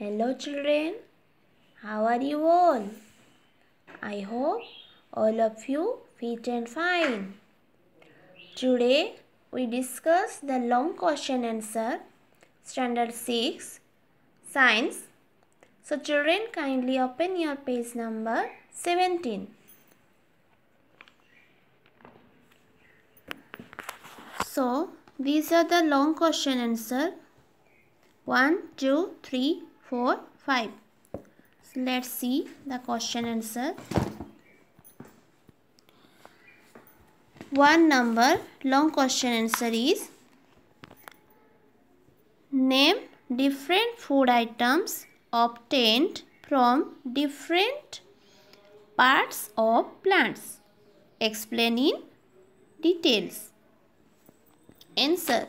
Hello children, how are you all? I hope all of you fit and fine. Today we discuss the long question answer, standard 6, science. So children, kindly open your page number 17. So these are the long question answer 1, 2, 3, 4, 5. So let's see the question answer. 1 number long question answer is, name different food items obtained from different parts of plants. Explain in details. Answer.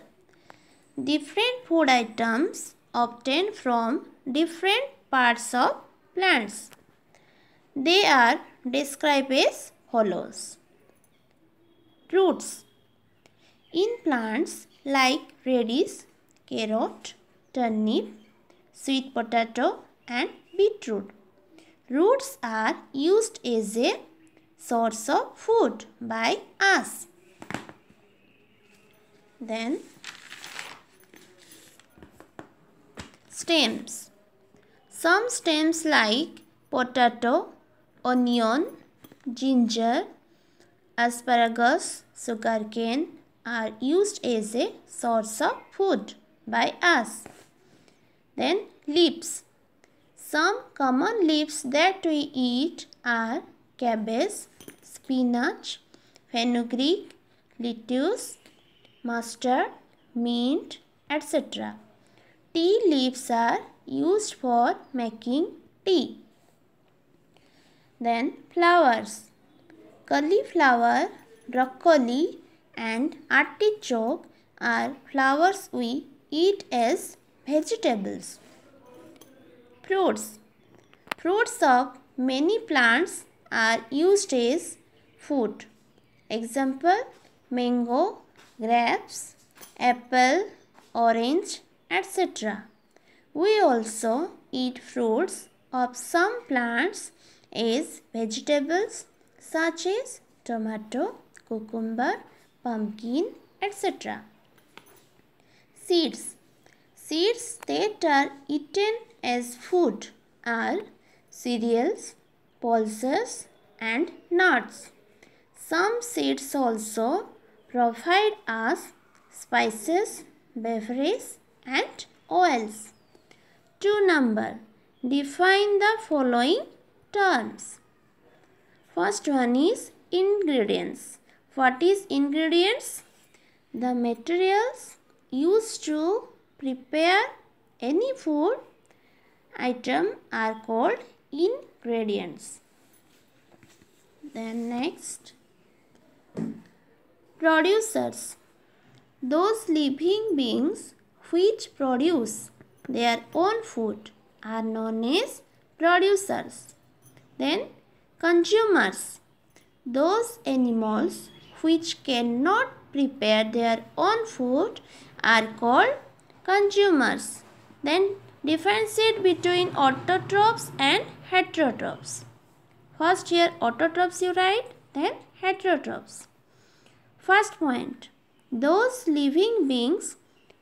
Different food items obtained from different parts of plants. They are described as follows. Roots. In plants like radish, carrot, turnip, sweet potato and beetroot, roots are used as a source of food by us. Then stems. Some stems like potato, onion, ginger, asparagus, sugarcane are used as a source of food by us. Then leaves. Some common leaves that we eat are cabbage, spinach, fenugreek, lettuce, mustard, mint, etc. Tea leaves are used for making tea. Then flowers. Cauliflower, broccoli and artichoke are flowers we eat as vegetables. Fruits. Fruits of many plants are used as food. Example, mango, grapes, apple, orange, etc. We also eat fruits of some plants as vegetables such as tomato, cucumber, pumpkin, etc. Seeds. Seeds that are eaten as food are cereals, pulses and nuts. Some seeds also provide us spices, beverages and oils. 2 number. Define the following terms. First one is ingredients. What is ingredients? The materials used to prepare any food item are called ingredients. Then next, producers. Those living beings which produce their own food are known as producers. Then consumers. Those animals which cannot prepare their own food are called consumers. Then differentiate between autotrophs and heterotrophs. First here autotrophs you write, then heterotrophs. First point, those living beings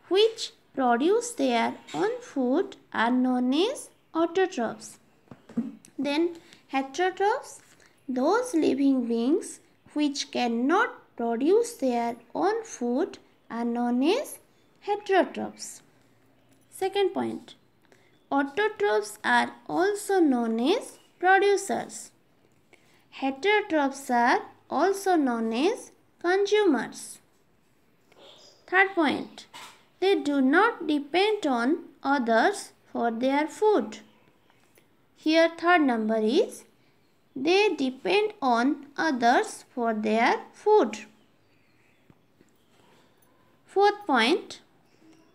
which produce their own food are known as autotrophs. Then heterotrophs, those living beings which cannot produce their own food are known as heterotrophs. Second point, autotrophs are also known as producers. Heterotrophs are also known as consumers. Third point, they do not depend on others for their food. Here third number is, they depend on others for their food. Fourth point,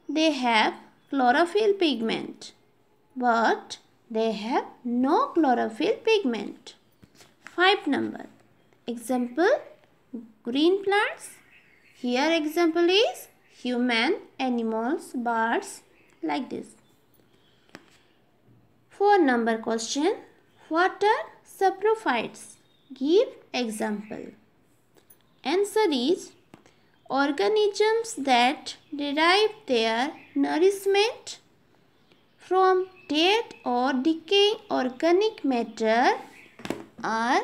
they have chlorophyll pigment, but they have no chlorophyll pigment. 5 number. Example, green plants. Here example is human, animals, birds, like this. number question. What are saprophytes? Give example. Answer is organisms that derive their nourishment from dead or decaying organic matter are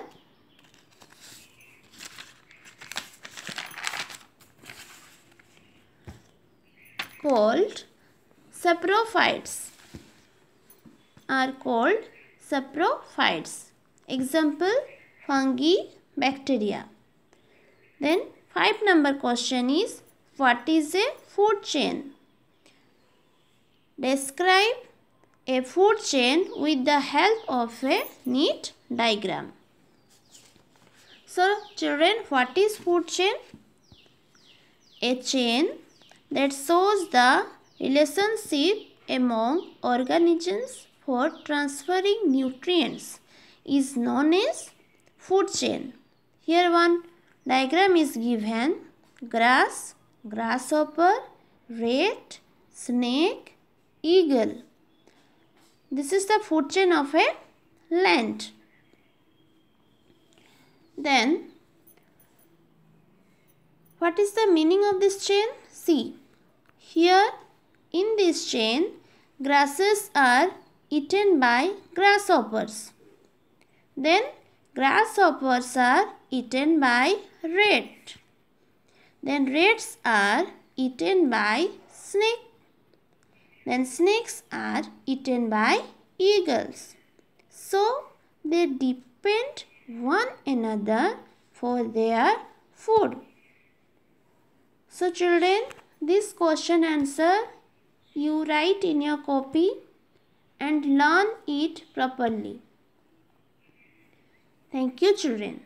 called saprophytes. Example, fungi, bacteria. Then 5 number question is, what is a food chain? Describe a food chain with the help of a neat diagram. So children, what is food chain? A chain that shows the relationship among organisms for transferring nutrients is known as food chain. Here one diagram is given: grass, grasshopper, rat, snake, eagle. This is the food chain of a land. Then, what is the meaning of this chain? See, here in this chain, grasses are eaten by grasshoppers. Then, grasshoppers are eaten by rat. Then, rats are eaten by snake. Then, snakes are eaten by eagles. So, they depend one another for their food. So children, this question answer you write in your copy and learn it properly. Thank you children.